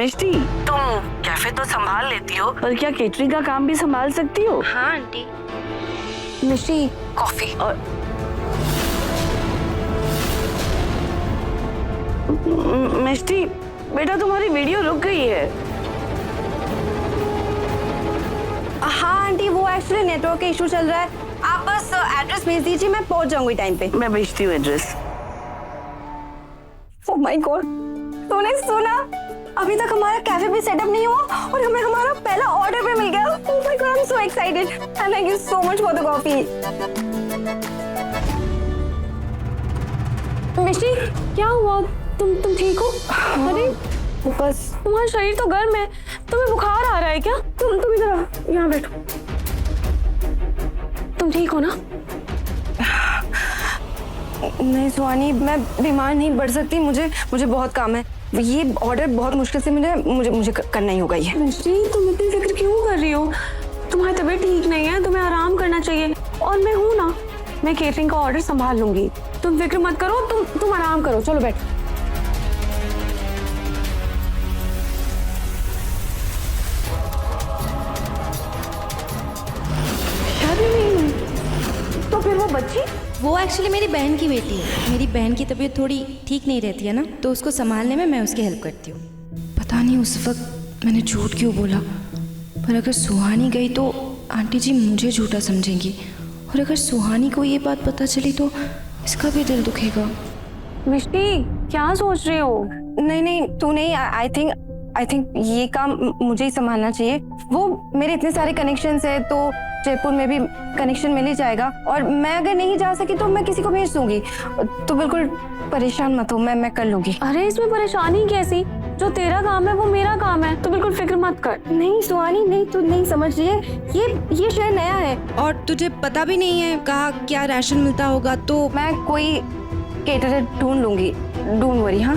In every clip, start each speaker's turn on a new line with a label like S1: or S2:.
S1: मिष्टी, तुम कैफे तो संभाल लेती हो, पर क्या केटरिंग का काम भी संभाल सकती हो?
S2: हाँ आंटी।
S3: मिष्टी,
S1: कॉफी। और मिष्टी बेटा, तुम्हारी वीडियो रुक गई है।
S3: हाँ आंटी, वो एक्चुअली नेटवर्क का इशू चल रहा है। आप बस एड्रेस भेज दीजिए, मैं पहुंच जाऊंगी टाइम पे।
S1: मैं भेजती हूँ एड्रेस।
S3: ओह माय गॉड, तूने सुना? अभी तक हमारा कैफे भी सेटअप नहीं हुआ और हमें हमारा पहला ऑर्डर भी मिल गया। Oh my God, I am so excited and thank you so much for the coffee. Mishti, क्या हुआ? तुम ठीक हो? अरे बस, तुम्हारा शरीर तो गर्म है, तुम्हें बुखार आ रहा है क्या? तुम इधर यहाँ बैठो। तुम ठीक हो ना? नहीं सुहानी, मैं बीमार नहीं पड़ सकती। मुझे बहुत काम है। ये ऑर्डर बहुत मुश्किल से मुझे करना ही होगा ये। मिष्टी, तुम इतनी फिक्र क्यों कर रही हो? तुम्हारी तबीयत ठीक नहीं है, तुम्हें आराम करना चाहिए। और मैं हूँ ना, मैं केटरिंग का ऑर्डर संभाल लूंगी। तुम फिक्र मत करो, तुम आराम करो। चलो बैठो। तो फिर वो बच्ची?
S2: वो एक्चुअली मेरी बहन की बेटी है। मेरी बहन की तबीयत थोड़ी ठीक नहीं रहती है ना, तो उसको संभालने में मैं उसकी हेल्प करती हूँ। पता नहीं उस वक्त मैंने झूठ क्यों बोला, पर अगर सुहानी गई तो आंटी जी मुझे झूठा समझेंगी, और अगर सुहानी को ये बात पता चली तो इसका भी दिल दुखेगा।
S3: मिष्टी, क्या सोच रही हो? नहीं तू नहीं। आई थिंक ये काम मुझे ही संभालना चाहिए। वो मेरे इतने सारे कनेक्शंस है, तो जयपुर में भी कनेक्शन मिल ही जाएगा। और मैं अगर नहीं जा सकी तो मैं किसी को भेज दूंगी। तो बिल्कुल परेशान मत हो, मैं कर लूंगी। अरे इसमें परेशानी कैसी? जो तेरा काम है वो मेरा काम है, तो बिल्कुल फिक्र मत कर। नहीं सुहानी, नहीं, तू नहीं समझ रही है। ये शहर नया है
S2: और तुझे पता भी नहीं है कहाँ क्या राशन मिलता होगा, तो
S3: मैं कोई केटरर ढूंढ लूंगी। Don't worry. हाँ,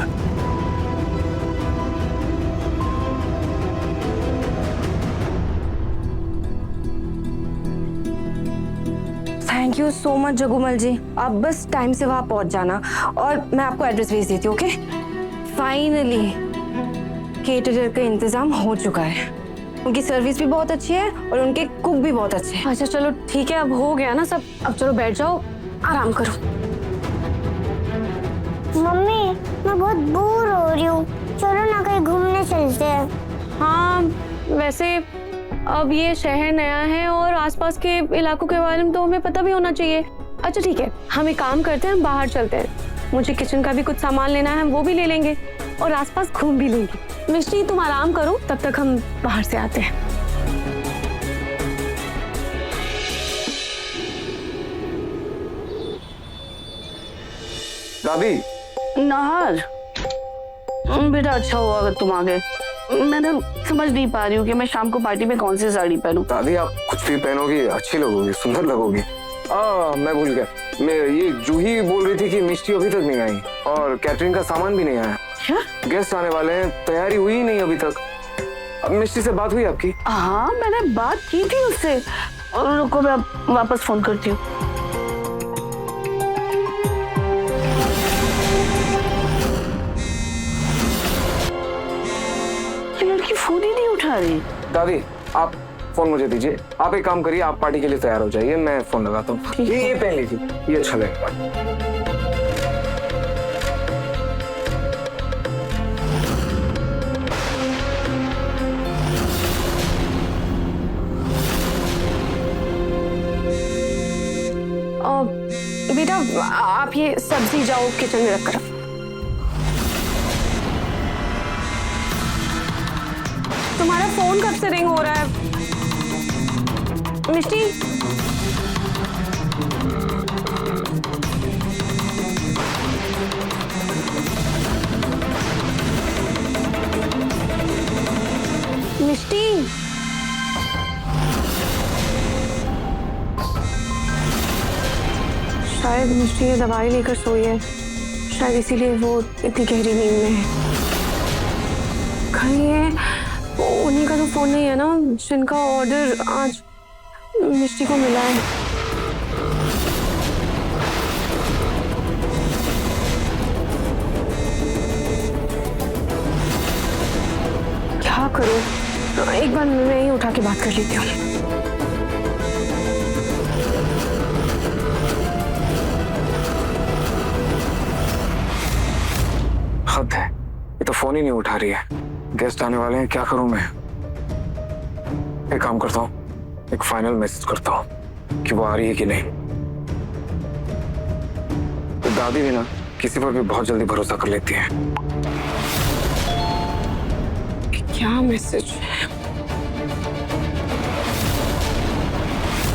S3: थैंक यू सो मच जगुमल जी। आप बस टाइम से वहां पहुंच जाना और मैं आपको एड्रेस भेज देती हूँ। ओके? फाइनली केटरर का इंतजाम हो चुका है। उनकी सर्विस भी बहुत अच्छी है और उनके कुक भी बहुत अच्छे हैं। अच्छा चलो ठीक है, अब हो गया ना सब। अब चलो बैठ जाओ, आराम करो।
S4: मम्मी, मैं बहुत बोर हो रही हूँ, चलो ना कहीं घूमने चलते हैं।
S3: हाँ, वैसे अब ये शहर नया है और आसपास के इलाकों के बारे में तो हमें पता भी होना चाहिए। अच्छा ठीक है, हम एक काम करते हैं, हम बाहर चलते हैं। मुझे किचन का भी कुछ सामान लेना है, वो भी ले लेंगे और आसपास घूम भी लेंगे। मिष्टी, तुम आराम करो, तब तक हम बाहर से आते हैं।
S5: भाभी,
S1: नाहर, बेटा अच्छा हुआ अगर तुम आ गए। मैं ना समझ नहीं पा रही हूँ कि मैं शाम को पार्टी में कौन सी साड़ी पहनूं।
S5: दादी आप कुछ भी पहनोगी अच्छी लगोगी, सुंदर लगोगी। मैं भूल गया, मैं ये जूही बोल रही थी कि मिष्टी अभी तक नहीं आई और कैटरिंग का सामान भी नहीं आया।
S1: क्या?
S5: गेस्ट आने वाले हैं, तैयारी हुई ही नहीं अभी तक। अब मिष्टी से बात हुई आपकी?
S1: हाँ, मैंने बात की थी उससे। और रुको, मैं वापस फोन करती हूँ। लड़की फोन ही नहीं उठा रही।
S5: दादी आप फोन मुझे दीजिए। आप एक काम करिए, आप पार्टी के लिए तैयार हो जाइए, मैं फोन लगाता हूँ। ये पहन लीजिए, ये अच्छा लगेगा।
S3: बेटा आप ये सब्जी जाओ किचन में रख कर। तुम्हारा फोन कब से रिंग हो रहा है? मिष्टी, मिष्टी, शायद मिष्टी ये दवाई लेकर सोई है, शायद इसीलिए वो इतनी गहरी नींद में है। कहीं ये उन्हीं का तो फोन नहीं है ना जिनका ऑर्डर आज मिष्टी को मिला है। चल मैं ही उठा के बात कर लेती हूँ।
S5: हद है, ये तो फोन ही नहीं उठा रही है। गेस्ट आने वाले हैं, क्या करूं मैं? एक काम करता हूँ, एक फाइनल मैसेज करता हूँ कि वो आ रही है कि नहीं। तो दादी भी ना किसी पर भी बहुत जल्दी भरोसा कर लेती है।
S3: क्या मैसेज है?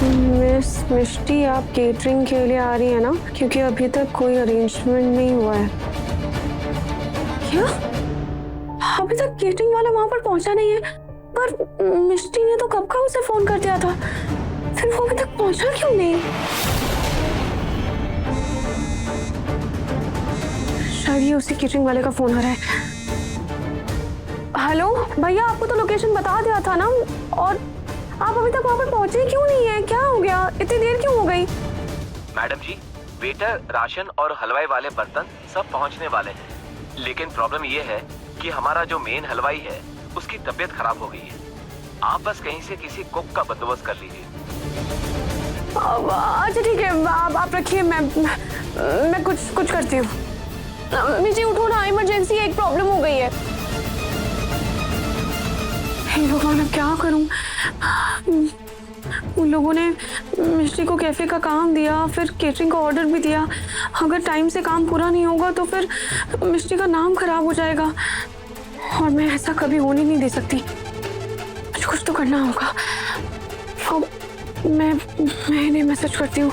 S3: मिस मिष्टी, आप केटरिंग के लिए आ रही है ना? क्योंकि अभी तक कोई अरेंजमेंट नहीं हुआ है। क्या? अभी तक केटरिंग वाला वहां पर पहुंचा नहीं है? पर मिष्टी ने तो कब का उसे फोन कर दिया था, फिर वो अभी तक पहुंचा क्यों नहीं? शायद ये उसी केटरिंग वाले का फोन आ रहा है। हेलो भैया, आपको तो लोकेशन बता दिया था ना, और आप अभी तक वहां पर पहुंचे क्यों नहीं है? क्या हो गया, इतनी देर क्यों हो गई?
S6: मैडम जी, वेटर, राशन और हलवाई वाले बर्तन सब पहुंचने वाले हैं, लेकिन प्रॉब्लम ये है कि हमारा जो मेन हलवाई है उसकी तबीयत खराब हो गई है। आप बस कहीं से किसी कुक का बंदोबस्त कर लीजिए।
S3: अच्छा ठीक है, आप रखिए, मैं कुछ करती हूँ। मुझे उठो ना, इमरजेंसी, एक प्रॉब्लम हो गई है। हे भगवान, अब क्या करूं? उन लोगों ने मिस्ट्री को कैफे का काम दिया, फिर केटरिंग का ऑर्डर भी दिया। अगर टाइम से काम पूरा नहीं होगा तो फिर मिस्ट्री का नाम खराब हो जाएगा, और मैं ऐसा कभी होने नहीं दे सकती। कुछ तो करना होगा। अब मैं इन्हें मैसेज करती हूँ।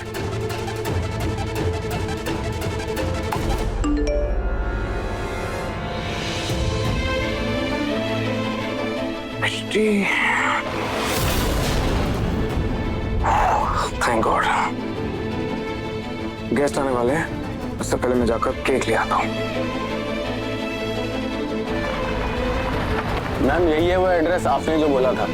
S5: थैंक गॉड, गेस्ट आने वाले हैं। उससे पहले मैं जाकर केक ले आता हूँ।
S7: मैम, यही है वो एड्रेस आपने जो बोला था।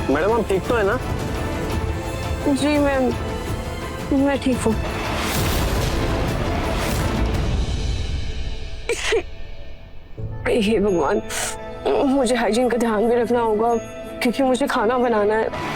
S7: मैडम, आप ठीक तो है ना?
S3: जी मैं ठीक हूँ। हे भगवान, मुझे हाइजीन का ध्यान भी रखना होगा, क्योंकि मुझे खाना बनाना है।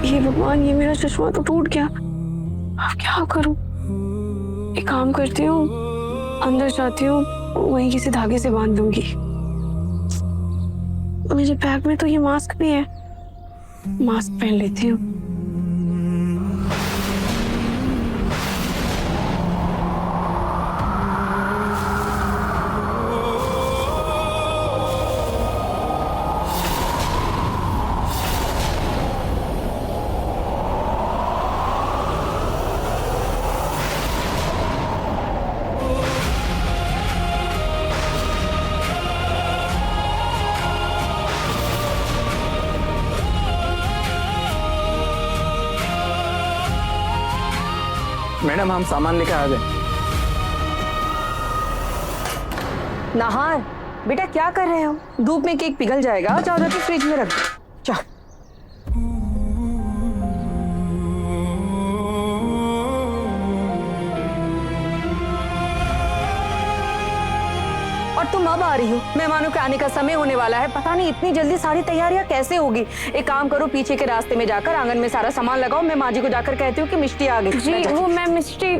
S3: हे भगवान, ये मेरा चश्मा तो टूट गया। अब क्या करूं? एक काम करती हूँ, अंदर जाती हूँ, वहीं किसी धागे से बांध दूंगी। मेरे बैग में तो ये मास्क भी है, मास्क पहन लेती हूँ।
S7: मैडम, हम सामान लेकर आ गए।
S8: नाहार, बेटा क्या कर रहे हो? धूप में केक पिघल जाएगा, जाओ जाके फ्रिज में रख दो। जाओ। और तुम अब आ रही हो? मेहमानों के आने का समय होने वाला है। पता नहीं इतनी जल्दी सारी तैयारियां कैसे होगी। एक काम करो, पीछे के रास्ते में जाकर आंगन में सारा सामान लगाओ। मैं माँ जी को जाकर कहती हूँ कि मिष्टी आ गई।
S3: जी, वो मैं मिष्टी,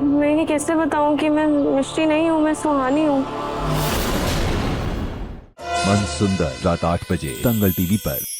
S3: मैं ये कैसे बताऊं कि मैं मिष्टी नहीं हूँ, मैं सुहानी हूँ।
S9: मन सुंदर रात 8 बजे दंगल टीवी पर।